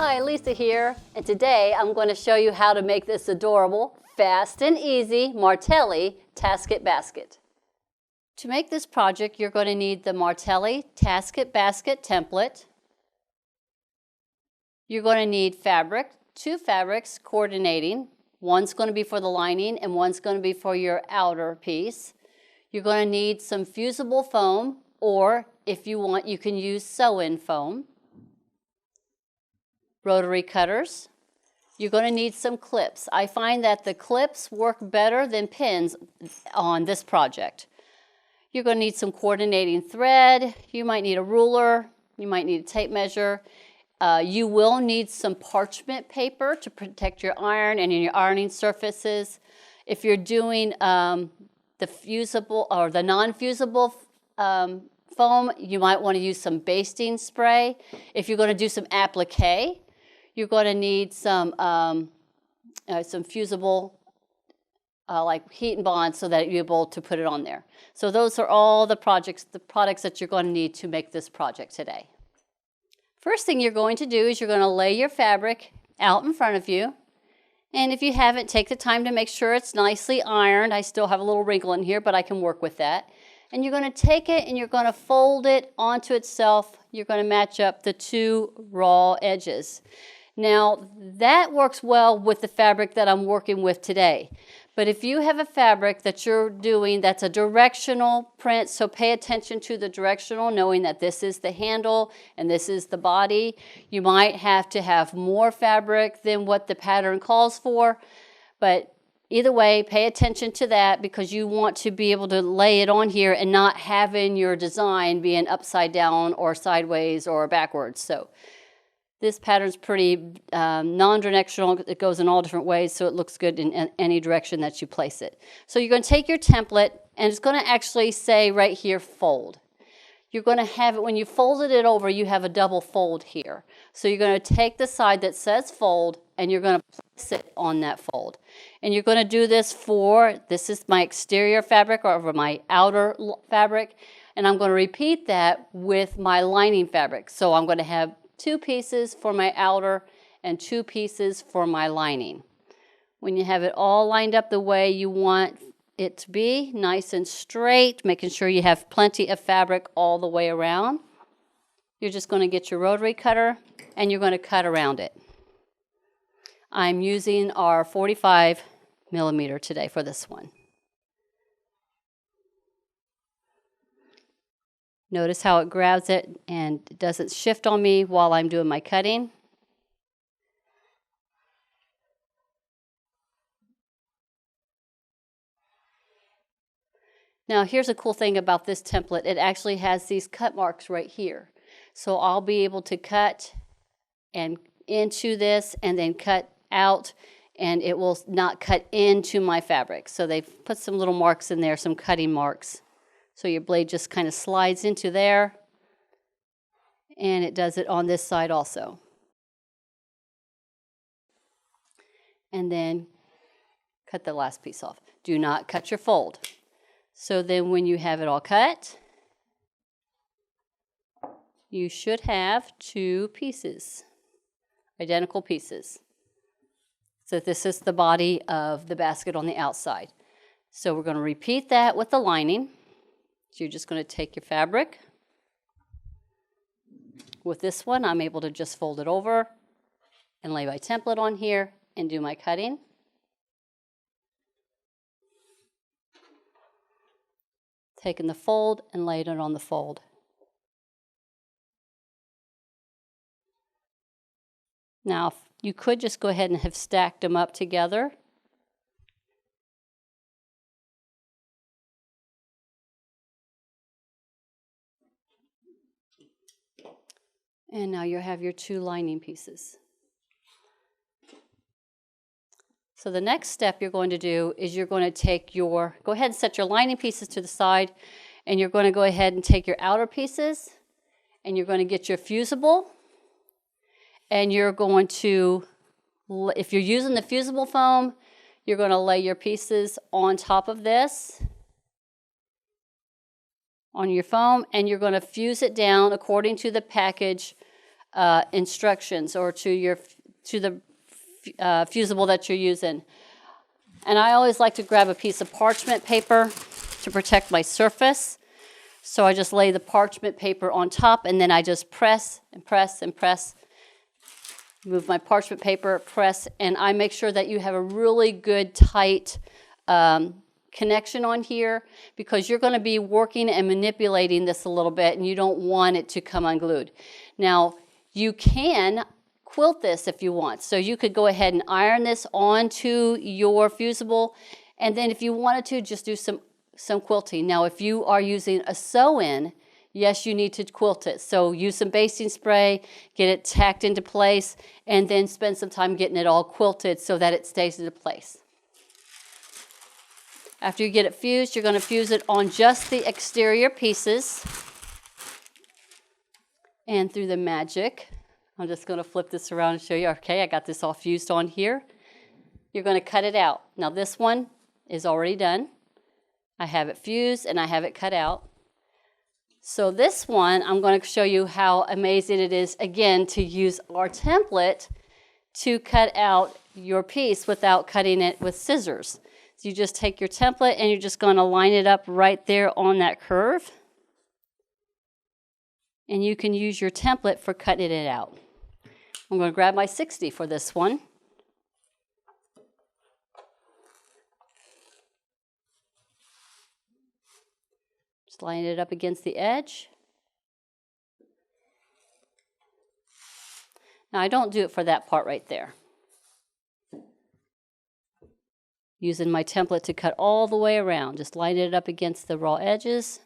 Hi, Lisa here, and today I'm going to show you how to make this adorable, fast and easy Martelli Tasket Basket. To make this project, you're going to need the Martelli Tasket Basket template. You're going to need fabric, 2 fabrics coordinating. One's going to be for the lining and one's going to be for your outer piece. You're going to need some fusible foam, or if you want, you can use sew-in foam. Rotary cutters. You're going to need some clips. I find that the clips work better than pins on this project. You're going to need some coordinating thread. You might need a ruler. You might need a tape measure. You will need some parchment paper to protect your iron and your ironing surfaces. If you're doing the fusible or the non-fusible foam, you might want to use some basting spray. If you're going to do some applique, you're going to need some fusible like heat and bond so that you're able to put it on there. So those are all the products that you're going to need to make this project today. First thing you're going to do is you're going to lay your fabric out in front of you. And if you haven't, take the time to make sure it's nicely ironed. I still have a little wrinkle in here, but I can work with that. And you're going to take it and you're going to fold it onto itself. You're going to match up the 2 raw edges. Now, that works well with the fabric that I'm working with today. But if you have a fabric that you're doing that's a directional print, so pay attention to the directional, knowing that this is the handle and this is the body. You might have to have more fabric than what the pattern calls for. But either way, pay attention to that because you want to be able to lay it on here and not having your design being upside down or sideways or backwards. So this pattern's pretty non-directional. It goes in all different ways, so it looks good in any direction that you place it. So you're going to take your template, and it's going to actually say right here, fold. You're going to have it, when you folded it over, you have a double fold here. So you're going to take the side that says fold, and you're going to place it on that fold. And you're going to do this this is my exterior fabric or my outer fabric, and I'm going to repeat that with my lining fabric. So I'm going to have 2 pieces for my outer and 2 pieces for my lining. When you have it all lined up the way you want it to be, nice and straight, making sure you have plenty of fabric all the way around, you're just going to get your rotary cutter and you're going to cut around it. I'm using our 45 millimeter today for this one. Notice how it grabs it and it doesn't shift on me while I'm doing my cutting. Now here's a cool thing about this template. It actually has these cut marks right here. So I'll be able to cut and into this and then cut out, and it will not cut into my fabric. So they've put some little marks in there, some cutting marks. So your blade just kind of slides into there, and it does it on this side also. And then cut the last piece off. Do not cut your fold. So then when you have it all cut, you should have 2 pieces, identical pieces. So this is the body of the basket on the outside. So we're going to repeat that with the lining. So you're just going to take your fabric. With this one, I'm able to just fold it over and lay my template on here and do my cutting. Taking the fold and laying it on the fold. Now, you could just go ahead and have stacked them up together. And now you have your 2 lining pieces. So the next step you're going to do is you're going to take go ahead and set your lining pieces to the side, and you're going to go ahead and take your outer pieces, and you're going to get your fusible, and you're going to, if you're using the fusible foam, you're going to lay your pieces on top of this, on your foam, and you're going to fuse it down according to the package instructions or to the fusible that you're using. And I always like to grab a piece of parchment paper to protect my surface. So I just lay the parchment paper on top, and then I just press and press and press. Move my parchment paper, press, and I make sure that you have a really good tight connection on here, because you're going to be working and manipulating this a little bit, and you don't want it to come unglued. Now, you can quilt this if you want. So you could go ahead and iron this onto your fusible, and then if you wanted to, just do some quilting. Now, if you are using a sew-in, yes, you need to quilt it. So use some basting spray, get it tacked into place, and then spend some time getting it all quilted so that it stays into place. After you get it fused, you're going to fuse it on just the exterior pieces. And through the magic, I'm just going to flip this around and show you. Okay, I got this all fused on here. You're going to cut it out. Now this one is already done. I have it fused and I have it cut out. So this one, I'm going to show you how amazing it is, again, to use our template to cut out your piece without cutting it with scissors. So you just take your template and you're just going to line it up right there on that curve. And you can use your template for cutting it out. I'm going to grab my 60 for this one. Just line it up against the edge. Now I don't do it for that part right there. Using my template to cut all the way around. Just line it up against the raw edges.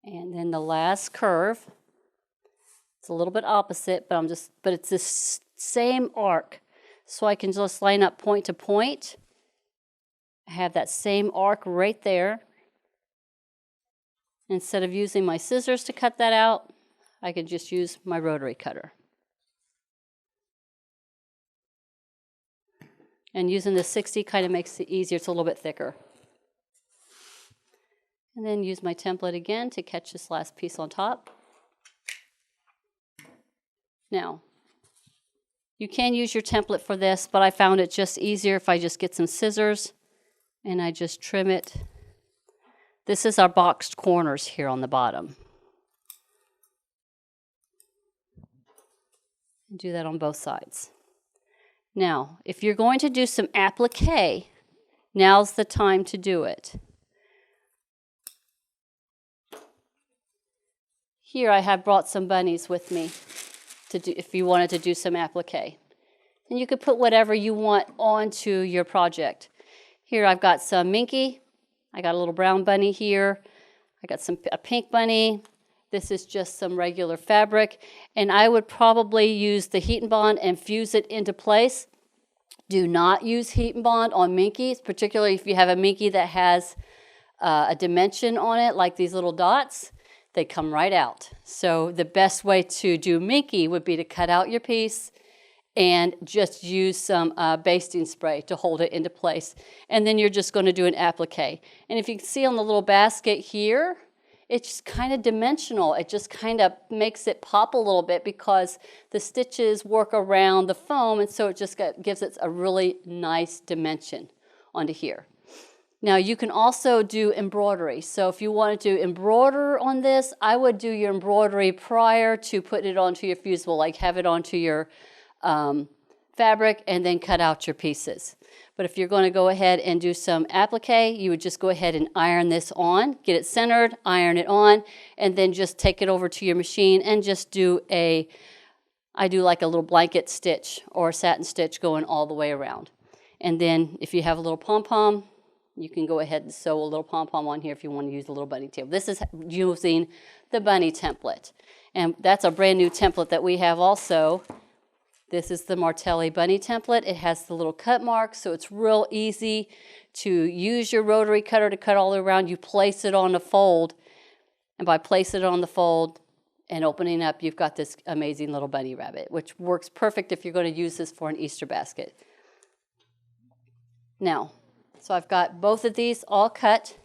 And then the last curve, it's a little bit opposite, but it's this same arc. So I can just line up point to point. I have that same arc right there. Instead of using my scissors to cut that out, I can just use my rotary cutter. And using the 60 kind of makes it easier. It's a little bit thicker. And then use my template again to catch this last piece on top. Now, you can use your template for this, but I found it just easier if I just get some scissors and I just trim it. This is our boxed corners here on the bottom. And do that on both sides. Now, if you're going to do some applique, now's the time to do it. Here I have brought some bunnies with me to do, if you wanted to do some applique. And you could put whatever you want onto your project. Here I've got some minky. I got a little brown bunny here. I got a pink bunny. This is just some regular fabric. And I would probably use the heat and bond and fuse it into place. Do not use heat and bond on minkies, particularly if you have a minky that has a dimension on it, like these little dots. They come right out. So the best way to do minky would be to cut out your piece and just use some basting spray to hold it into place. And then you're just going to do an applique. And if you can see on the little basket here, it's just kind of dimensional. It just kind of makes it pop a little bit because the stitches work around the foam, and so it just gives it a really nice dimension onto here. Now you can also do embroidery. So if you wanted to embroider on this, I would do your embroidery prior to putting it onto your fusible, like have it onto your fabric and then cut out your pieces. But if you're going to go ahead and do some applique, you would just go ahead and iron this on, get it centered, iron it on, and then just take it over to your machine and just do I do like a little blanket stitch or a satin stitch going all the way around. And then if you have a little pom-pom, you can go ahead and sew a little pom-pom on here if you want to use a little bunny tail. This is using the bunny template. And that's a brand new template that we have also. This is the Martelli bunny template. It has the little cut marks, so it's real easy to use your rotary cutter to cut all the way around. You place it on the fold, and by placing it on the fold, and opening up, you've got this amazing little bunny rabbit, which works perfect if you're going to use this for an Easter basket. Now, so I've got both of these all cut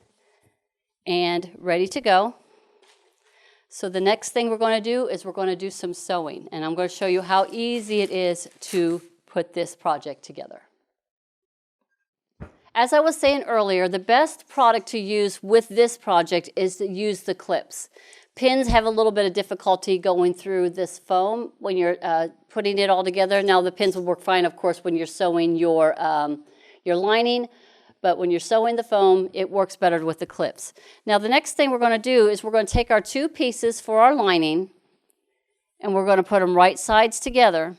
and ready to go. So the next thing we're going to do is we're going to do some sewing, and I'm going to show you how easy it is to put this project together. As I was saying earlier, the best product to use with this project is to use the clips. Pins have a little bit of difficulty going through this foam when you're putting it all together. Now the pins will work fine, of course, when you're sewing your lining, but when you're sewing the foam, it works better with the clips. Now the next thing we're going to do is we're going to take our two pieces for our lining, and we're going to put them right sides together,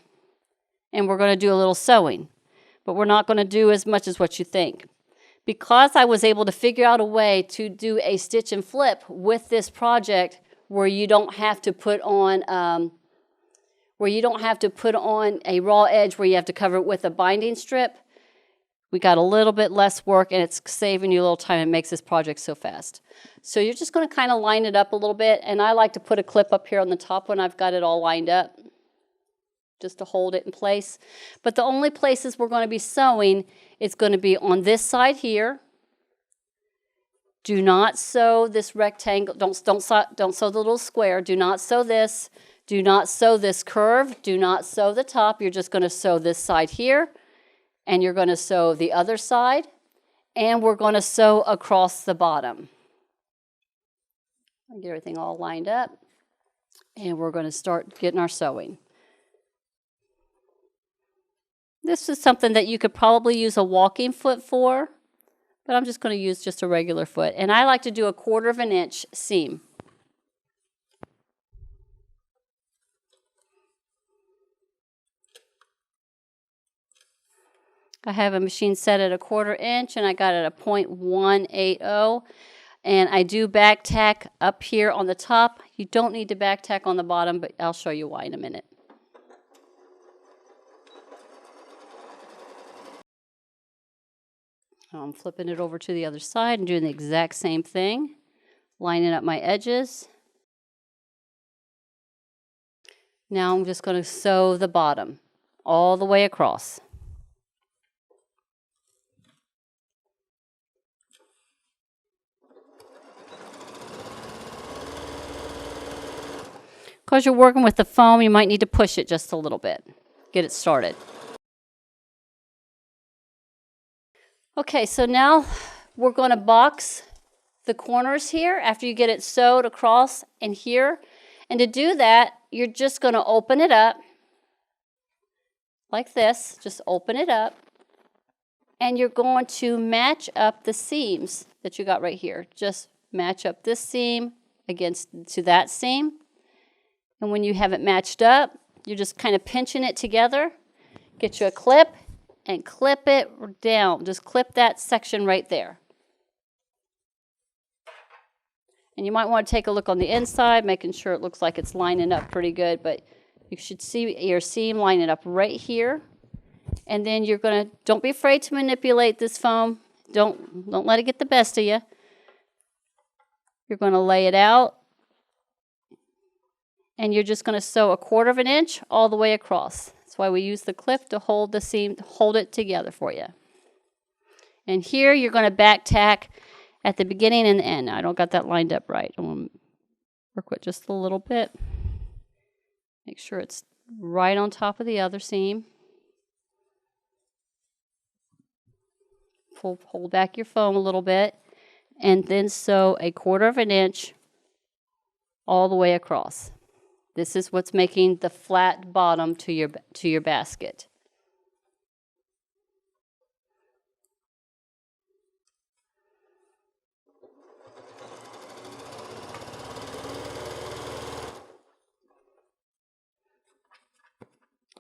and we're going to do a little sewing. But we're not going to do as much as what you think. Because I was able to figure out a way to do a stitch and flip with this project where you don't have to put on a raw edge where you have to cover it with a binding strip, we got a little bit less work, and it's saving you a little time and makes this project so fast. So you're just going to kind of line it up a little bit, and I like to put a clip up here on the top when I've got it all lined up, just to hold it in place. But the only places we're going to be sewing is going to be on this side here. Do not sew this rectangle. Don't sew the little square. Do not sew this. Do not sew this curve. Do not sew the top. You're just going to sew this side here, and you're going to sew the other side, and we're going to sew across the bottom. I'll get everything all lined up, and we're going to start getting our sewing. This is something that you could probably use a walking foot for, but I'm just going to use just a regular foot. And I like to do a 1/4 of an inch seam. I have a machine set at a 1/4 inch, and I got it at a 0.180. And I do back tack up here on the top. You don't need to back tack on the bottom, but I'll show you why in a minute. I'm flipping it over to the other side and doing the exact same thing, lining up my edges. Now I'm just going to sew the bottom all the way across. Because you're working with the foam, you might need to push it just a little bit, get it started. Okay, so now we're going to box the corners here after you get it sewed across and here. And to do that, you're just going to open it up like this. Just open it up. And you're going to match up the seams that you got right here. Just match up this seam to that seam. And when you have it matched up, you're just kind of pinching it together. Get you a clip and clip it down. Just clip that section right there. And you might want to take a look on the inside, making sure it looks like it's lining up pretty good, but you should see your seam lining up right here. And then you're going to, don't be afraid to manipulate this foam. Don't let it get the best of you. You're going to lay it out, and you're just going to sew a 1/4 of an inch all the way across. That's why we use the clip to hold the seam, hold it together for you. And here you're going to back tack at the beginning and the end. Now, I don't got that lined up right. I'm going to work with just a little bit. Make sure it's right on top of the other seam. Hold back your foam a little bit, and then sew a 1/4 of an inch all the way across. This is what's making the flat bottom to your basket.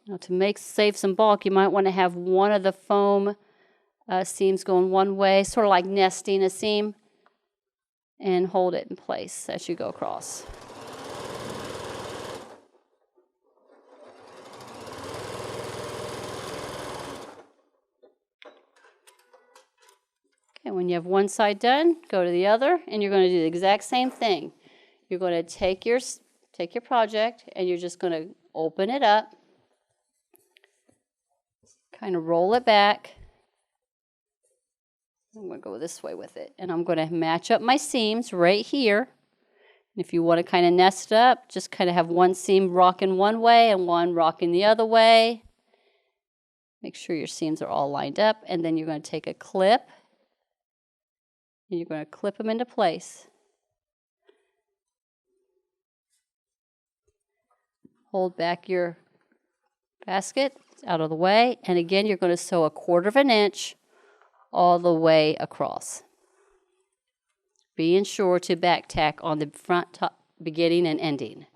Now to save some bulk, you might want to have one of the foam seams going one way, sort of like nesting a seam, and hold it in place as you go across. Okay, when you have one side done, go to the other, and you're going to do the exact same thing. You're going to take your take your project and you're just going to open it up, kind of roll it back. I'm going to go this way with it, and I'm going to match up my seams right here. If you want to kind of nest it up, just kind of have one seam rocking one way and one rocking the other way. Make sure your seams are all lined up, and then you're going to take a clip and you're going to clip them into place. Hold back your basket out of the way, and again you're going to sew 1/4 inch all the way across. Being sure to back tack on the front top, beginning and ending.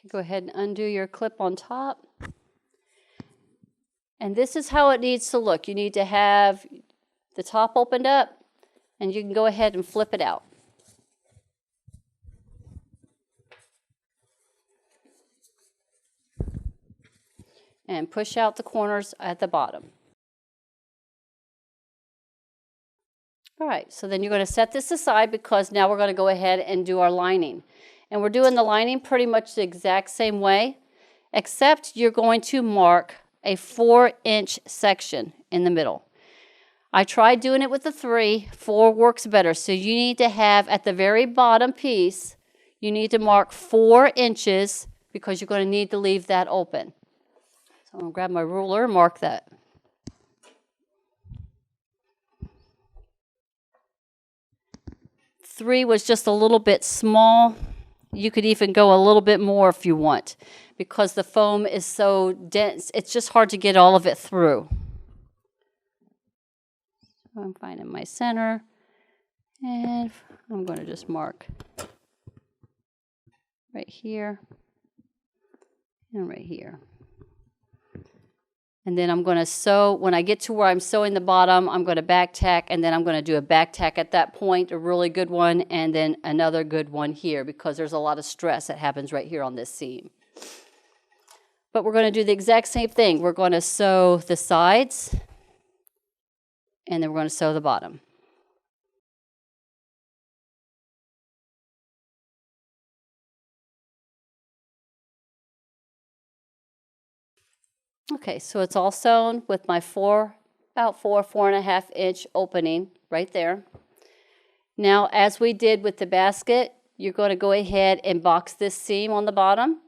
Go ahead and undo your clip on top. And this is how it needs to look. You need to have the top opened up, and you can go ahead and flip it out. And push out the corners at the bottom. All right, so then you're going to set this aside because now we're going to go ahead and do our lining. And we're doing the lining pretty much the exact same way, except you're going to mark a 4-inch section in the middle. I tried doing it with the 3, 4 works better. So you need to have at the very bottom piece, you need to mark 4 inches because you're going to need to leave that open. So I'm going to grab my ruler and mark that. Three was just a little bit small. You could even go a little bit more if you want, because the foam is so dense, it's just hard to get all of it through. So I'm finding my center, and I'm going to just mark right here and right here. And then I'm going to sew, when I get to where I'm sewing the bottom, I'm going to back tack, and then I'm going to do a back tack at that point, a really good one, and then another good one here, because there's a lot of stress that happens right here on this seam. But we're going to do the exact same thing. We're going to sew the sides, and then we're going to sew the bottom. Okay, so it's all sewn with my about 4.5 inch opening right there. Now, as we did with the basket, you're going to go ahead and box this seam on the bottom.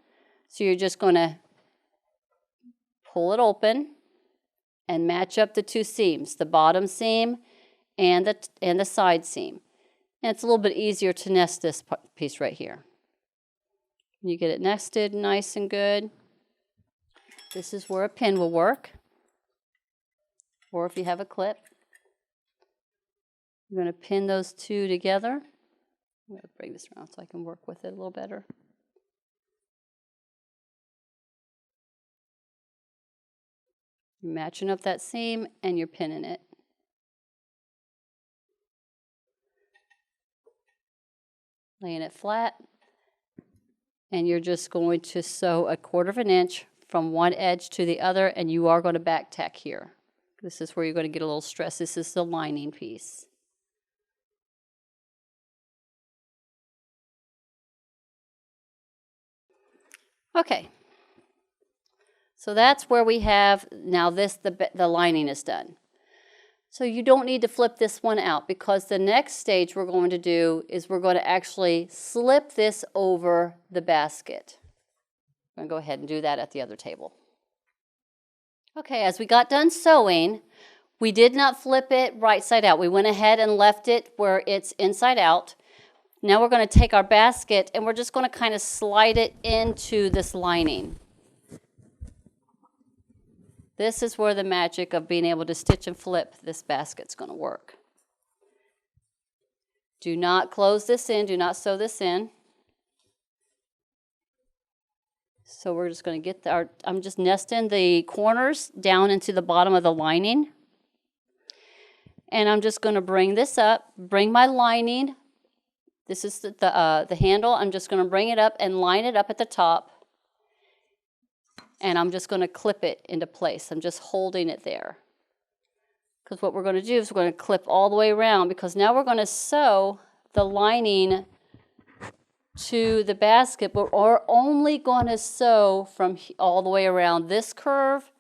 So you're just going to pull it open and match up the 2 seams, the bottom seam and the side seam. And it's a little bit easier to nest this piece right here. You get it nested nice and good. This is where a pin will work, or if you have a clip. You're going to pin those 2 together. I'm going to bring this around so I can work with it a little better. You're matching up that seam and you're pinning it. Laying it flat, and you're just going to sew 1/4 inch from one edge to the other, and you are going to back tack here. This is where you're going to get a little stress. This is the lining piece. Okay, so that's where we have now the lining is done. So you don't need to flip this one out, because the next stage we're going to do is we're going to actually slip this over the basket. I'm going to go ahead and do that at the other table. Okay, as we got done sewing, we did not flip it right side out. We went ahead and left it where it's inside out. Now we're going to take our basket and we're just going to kind of slide it into this lining. This is where the magic of being able to stitch and flip this basket's going to work. Do not close this in, do not sew this in. So we're just going to get I'm just nesting the corners down into the bottom of the lining. And I'm just going to bring this up, bring my lining. This is the handle. I'm just going to bring it up and line it up at the top. And I'm just going to clip it into place. I'm just holding it there. Because what we're going to do is we're going to clip all the way around, because now we're going to sew the lining to the basket, but we're only going to sew from all the way around this curve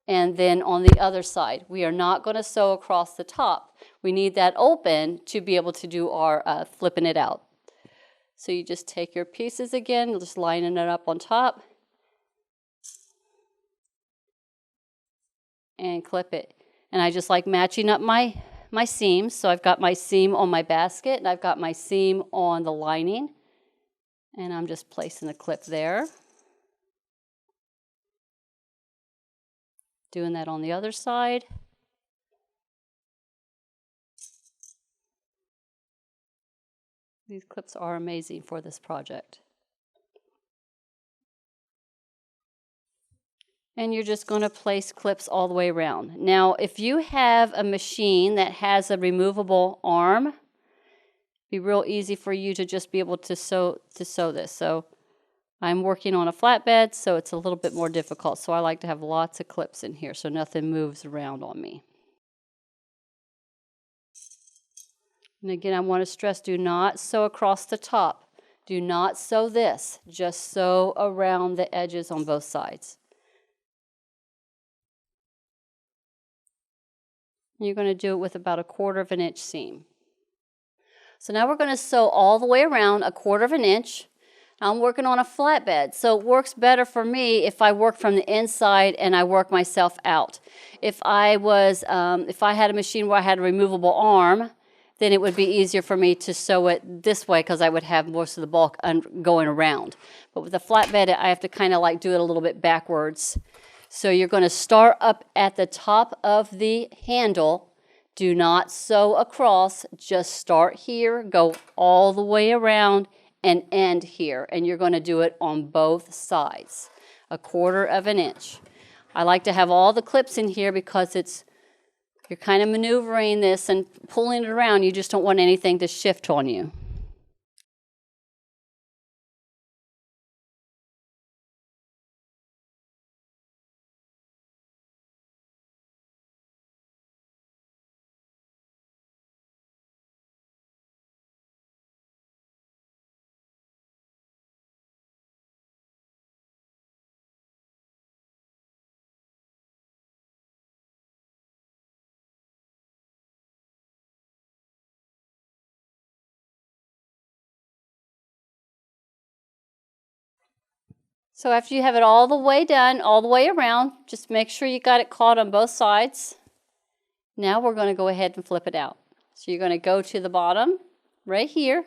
and then on the other side. We are not going to sew across the top. We need that open to be able to do our flipping it out. So you just take your pieces again, just lining it up on top and clip it. And I just like matching up my seams. So I've got my seam on my basket and I've got my seam on the lining. And I'm just placing the clip there. Doing that on the other side. These clips are amazing for this project. And you're just going to place clips all the way around. Now, if you have a machine that has a removable arm, it'd be real easy for you to just be able to sew this. So I'm working on a flatbed, so it's a little bit more difficult. So I like to have lots of clips in here so nothing moves around on me. And again, I want to stress, do not sew across the top. Do not sew this. Just sew around the edges on both sides. You're going to do it with about 1/4 inch seam. So now we're going to sew all the way around 1/4 inch. I'm working on a flatbed, so it works better for me if I work from the inside and I work myself out. If I had a machine where I had a removable arm, then it would be easier for me to sew it this way because I would have most of the bulk going around. But with the flatbed, I have to kind of like do it a little bit backwards. So you're going to start up at the top of the handle. Do not sew across. Just start here, go all the way around, and end here. And you're going to do it on both sides, 1/4 inch. I like to have all the clips in here because you're kind of maneuvering this and pulling it around. You just don't want anything to shift on you. So after you have it all the way done, all the way around, just make sure you got it caught on both sides. Now we're going to go ahead and flip it out. So you're going to go to the bottom right here,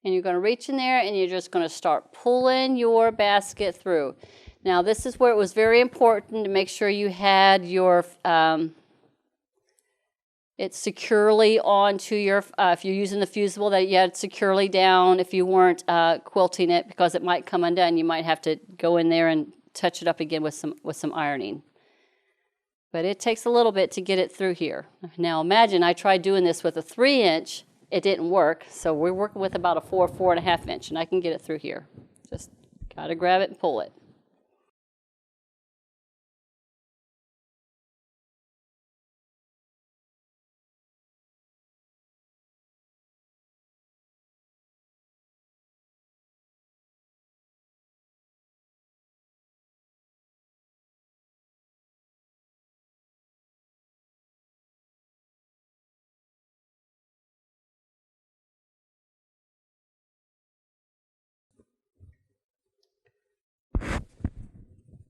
and you're going to reach in there and you're just going to start pulling your basket through. Now this is where it was very important to make sure you had your it's securely onto your, if you're using the fusible, that you had it securely down. If you weren't quilting it, because it might come undone, you might have to go in there and touch it up again with some ironing. But it takes a little bit to get it through here. Now imagine I tried doing this with a 3 inch, it didn't work. So we're working with about a 4.5 inch, and I can get it through here. Just gotta grab it and pull it.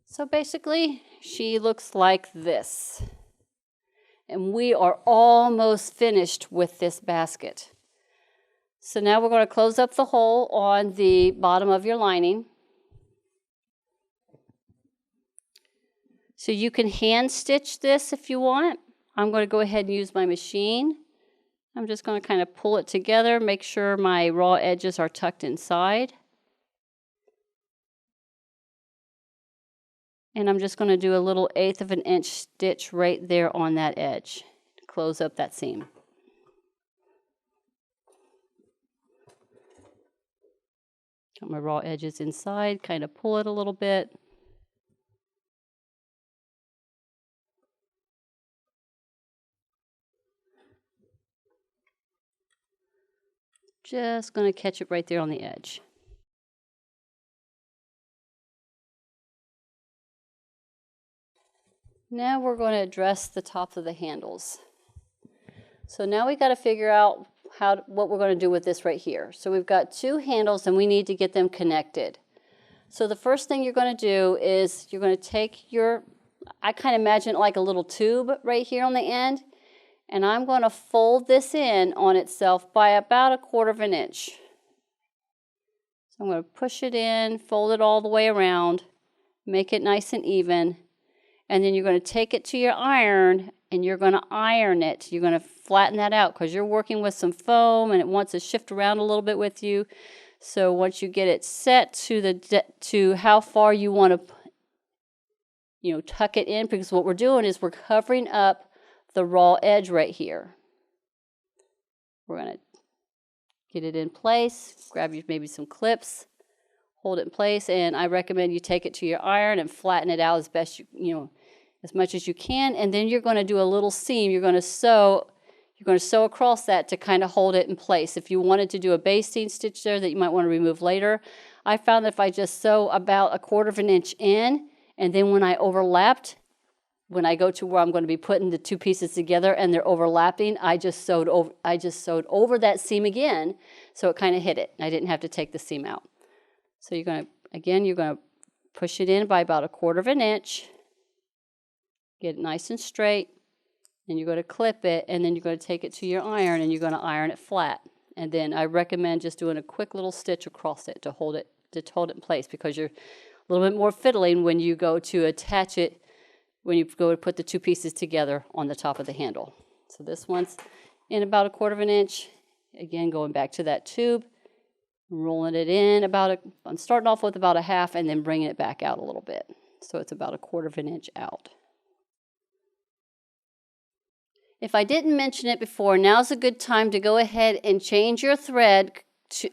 So basically, she looks like this. And we are almost finished with this basket. So now we're going to close up the hole on the bottom of your lining. So you can hand stitch this if you want. I'm going to go ahead and use my machine. I'm just going to kind of pull it together, make sure my raw edges are tucked inside. And I'm just going to do a little 1/8 of an inch stitch right there on that edge to close up that seam. Got my raw edges inside, kind of pull it a little bit. Just going to catch it right there on the edge. Now we're going to address the tops of the handles. So now we got to figure out what we're going to do with this right here. So we've got 2 handles and we need to get them connected. So the first thing you're going to do is you're going to take your, I kind of imagine it like a little tube right here on the end, and I'm going to fold this in on itself by about 1/4 of an inch. So I'm going to push it in, fold it all the way around, make it nice and even, and then you're going to take it to your iron and you're going to iron it. You're going to flatten that out because you're working with some foam and it wants to shift around a little bit with you. So once you get it set to how far you want to tuck it in, because what we're doing is we're covering up the raw edge right here. We're going to get it in place, grab maybe some clips, hold it in place, and I recommend you take it to your iron and flatten it out as best as much as you can, and then you're going to do a little seam. You're going to sew across that to kind of hold it in place. If you wanted to do a basting stitch there that you might want to remove later, I found that if I just sew about 1/4 of an inch in, and then when I overlapped, when I go to where I'm going to be putting the 2 pieces together and they're overlapping, I just sewed over that seam again, so it kind of hit it. I didn't have to take the seam out. So you're going to push it in by about 1/4 of an inch, get it nice and straight, and you're going to clip it, and then you're going to take it to your iron and you're going to iron it flat. And then I recommend just doing a quick little stitch across it to hold it in place, because you're a little bit more fiddling when you go to attach it, when you go to put the 2 pieces together on the top of the handle. So this one's in about 1/4 of an inch. Again, going back to that tube, rolling it in I'm starting off with about 1/2 and then bringing it back out a little bit. So it's about 1/4 of an inch out. If I didn't mention it before, now's a good time to go ahead and change your thread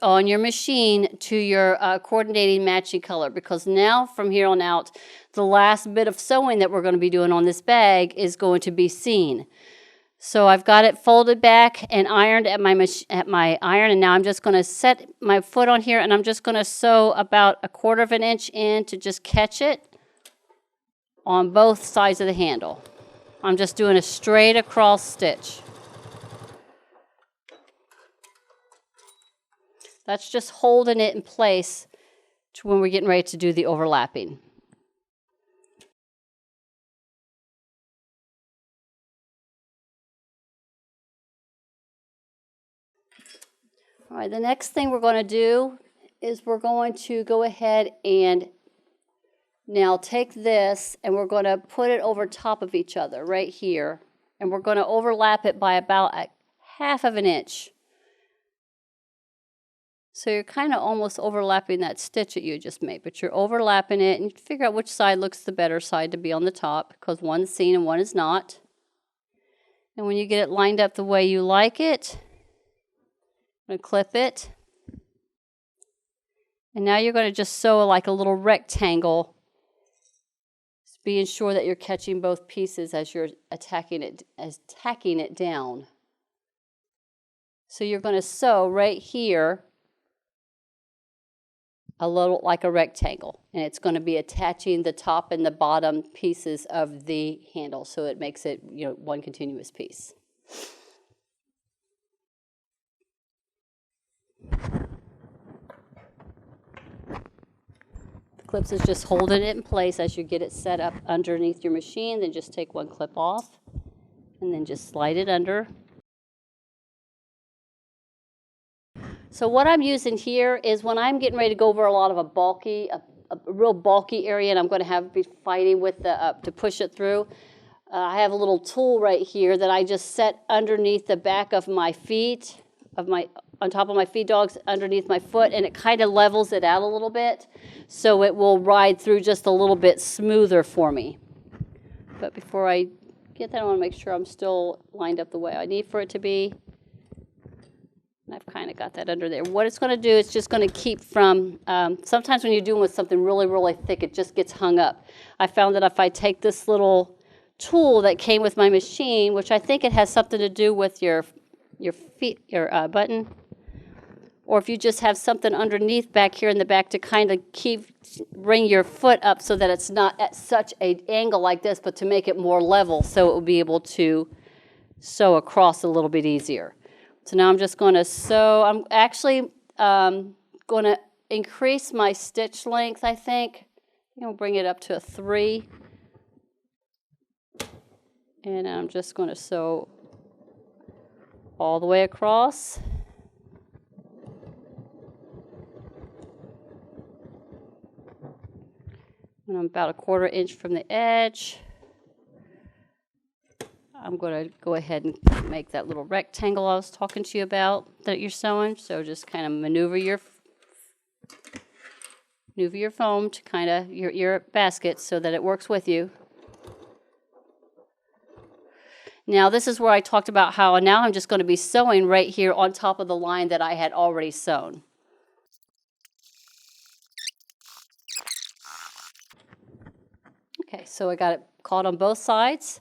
on your machine to your coordinating matching color, because now from here on out, the last bit of sewing that we're going to be doing on this bag is going to be seen. So I've got it folded back and ironed at my iron, and now I'm just going to set my foot on here and I'm just going to sew about 1/4 of an inch in to just catch it on both sides of the handle. I'm just doing a straight across stitch. That's just holding it in place to when we're getting ready to do the overlapping. All right, the next thing we're going to do is we're going to go ahead and now take this and we're going to put it over top of each other right here, and we're going to overlap it by about 1/2 of an inch. So you're kind of almost overlapping that stitch that you just made, but you're overlapping it, and you figure out which side looks the better side to be on the top, because one's seen and one is not. And when you get it lined up the way you like it, I'm going to clip it. And now you're going to just sew like a little rectangle, being sure that you're catching both pieces as you're tacking it down. So you're going to sew right here a little like a rectangle, and it's going to be attaching the top and the bottom pieces of the handle, so it makes it one continuous piece. The clips is just holding it in place as you get it set up underneath your machine. Then just take one clip off and then just slide it under. So what I'm using here is when I'm getting ready to go over a lot of a real bulky area, and I'm going to be fighting with to push it through. I have a little tool right here that I just set underneath the back of my feet, of on top of my feed dogs underneath my foot, and it kind of levels it out a little bit, so it will ride through just a little bit smoother for me. But before I get that, I want to make sure I'm still lined up the way I need for it to be. And I've kind of got that under there. What it's going to do is just going to keep from, sometimes when you're doing with something really, really thick, it just gets hung up. I found that if I take this little tool that came with my machine, which I think it has something to do with your feet, your button, or if you just have something underneath back here in the back to kind of bring your foot up so that it's not at such an angle like this, but to make it more level so it will be able to sew across a little bit easier. So now I'm just going to sew. I'm actually going to increase my stitch length, I think. I'm going to bring it up to a 3. And I'm just going to sew all the way across. And I'm about a 1/4 inch from the edge. I'm going to go ahead and make that little rectangle I was talking to you about that you're sewing. So just kind of maneuver your foam to kind of your basket so that it works with you. Now this is where I talked about how now I'm just going to be sewing right here on top of the line that I had already sewn. Okay, so I got it caught on both sides.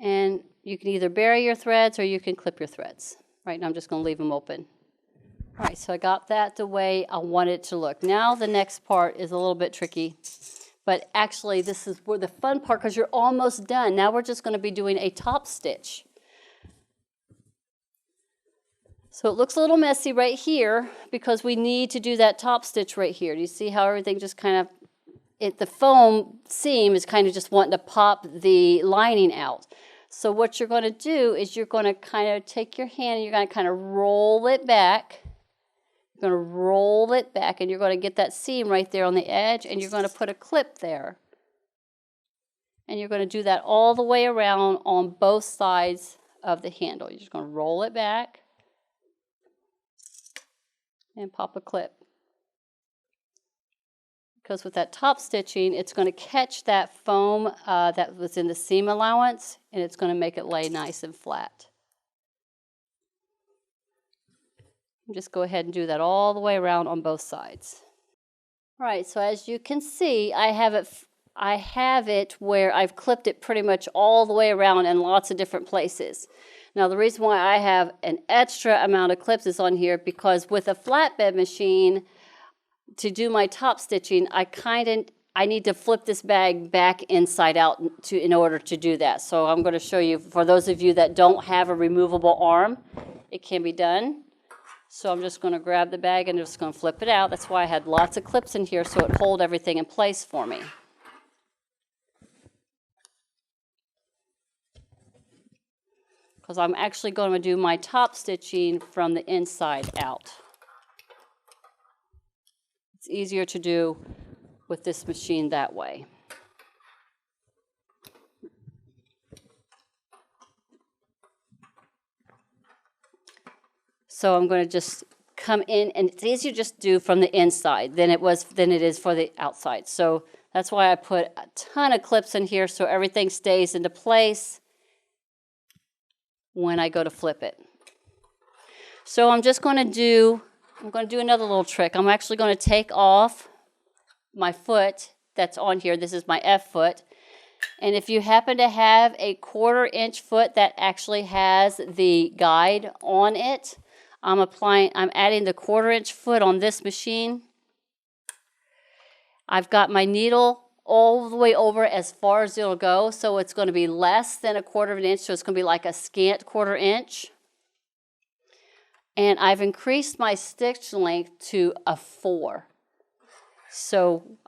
And you can either bury your threads or you can clip your threads. Right now I'm just going to leave them open. All right, so I got that the way I want it to look. Now the next part is a little bit tricky. But actually this is where the fun part, because you're almost done. Now we're just going to be doing a top stitch. So it looks a little messy right here because we need to do that top stitch right here. Do you see how everything just kind of, the foam seam is kind of just wanting to pop the lining out. So what you're going to do is you're going to kind of take your hand and you're going to kind of roll it back. You're going to roll it back and you're going to get that seam right there on the edge and you're going to put a clip there. And you're going to do that all the way around on both sides of the handle. You're just going to roll it back and pop a clip. Because with that top stitching, it's going to catch that foam that was in the seam allowance, and it's going to make it lay nice and flat. Just go ahead and do that all the way around on both sides. All right, so as you can see, I have it where I've clipped it pretty much all the way around in lots of different places. Now the reason why I have an extra amount of clips is on here because with a flatbed machine, to do my top stitching, I need to flip this bag back inside out in order to do that. So I'm going to show you, for those of you that don't have a removable arm, it can be done. So I'm just going to grab the bag and just going to flip it out. That's why I had lots of clips in here so it hold everything in place for me. Because I'm actually going to do my top stitching from the inside out. It's easier to do with this machine that way. So I'm going to just come in, and it's easier to just do from the inside than it is for the outside. So that's why I put a ton of clips in here so everything stays into place when I go to flip it. So I'm going to do another little trick. I'm actually going to take off my foot that's on here. This is my F foot. And if you happen to have a 1/4 inch foot that actually has the guide on it, I'm adding the 1/4 inch foot on this machine. I've got my needle all the way over as far as it'll go, so it's going to be less than a 1/4 inch, so it's going to be like a scant 1/4 inch. And I've increased my stitch length to a 4. So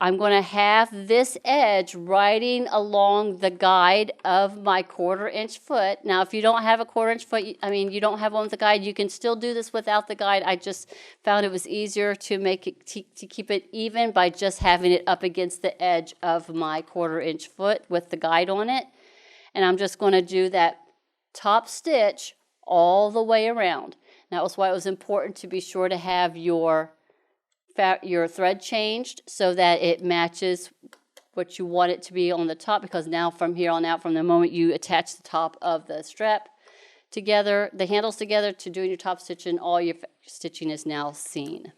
I'm going to have this edge riding along the guide of my 1/4 inch foot. Now, if you don't have a 1/4 inch foot, you don't have one with the guide, you can still do this without the guide. I just found it was easier to make it to keep it even by just having it up against the edge of my 1/4 inch foot with the guide on it. And I'm just going to do that top stitch all the way around. And that was why it was important to be sure to have your thread changed so that it matches what you want it to be on the top, because now from here on out, from the moment you attach the top of the strap together, the handles together to doing your top stitching, all your stitching is now seen.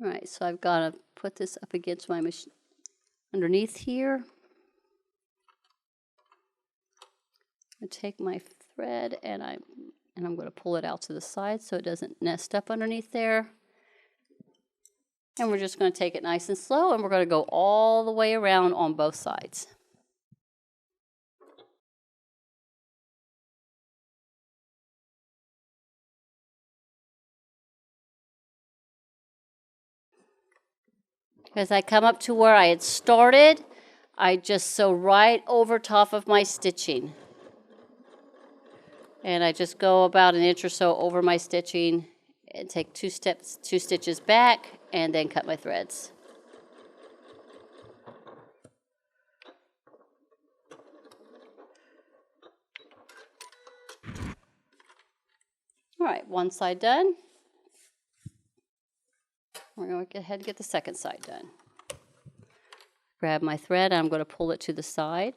All right, so I've got to put this up against my machine underneath here. I take my thread and I'm going to pull it out to the side so it doesn't nest up underneath there. And we're just going to take it nice and slow, and we're going to go all the way around on both sides. As I come up to where I had started, I just sew right over top of my stitching. And I just go about an inch or so over my stitching and take two stitches back, and then cut my threads. All right, one side done. We're going to go ahead and get the second side done. Grab my thread, and I'm going to pull it to the side.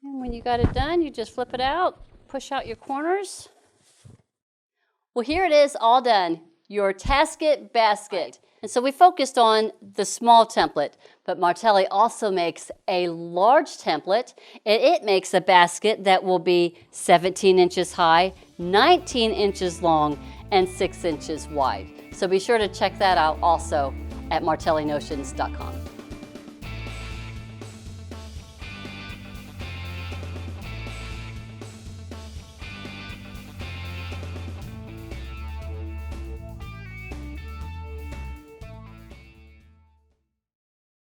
And when you got it done, you just flip it out, push out your corners. Well, here it is, all done, your tasket basket. And so we focused on the small template, but Martelli also makes a large template, and it makes a basket that will be 17 inches high, 19 inches long, and 6 inches wide. So be sure to check that out also at martellinotions.com.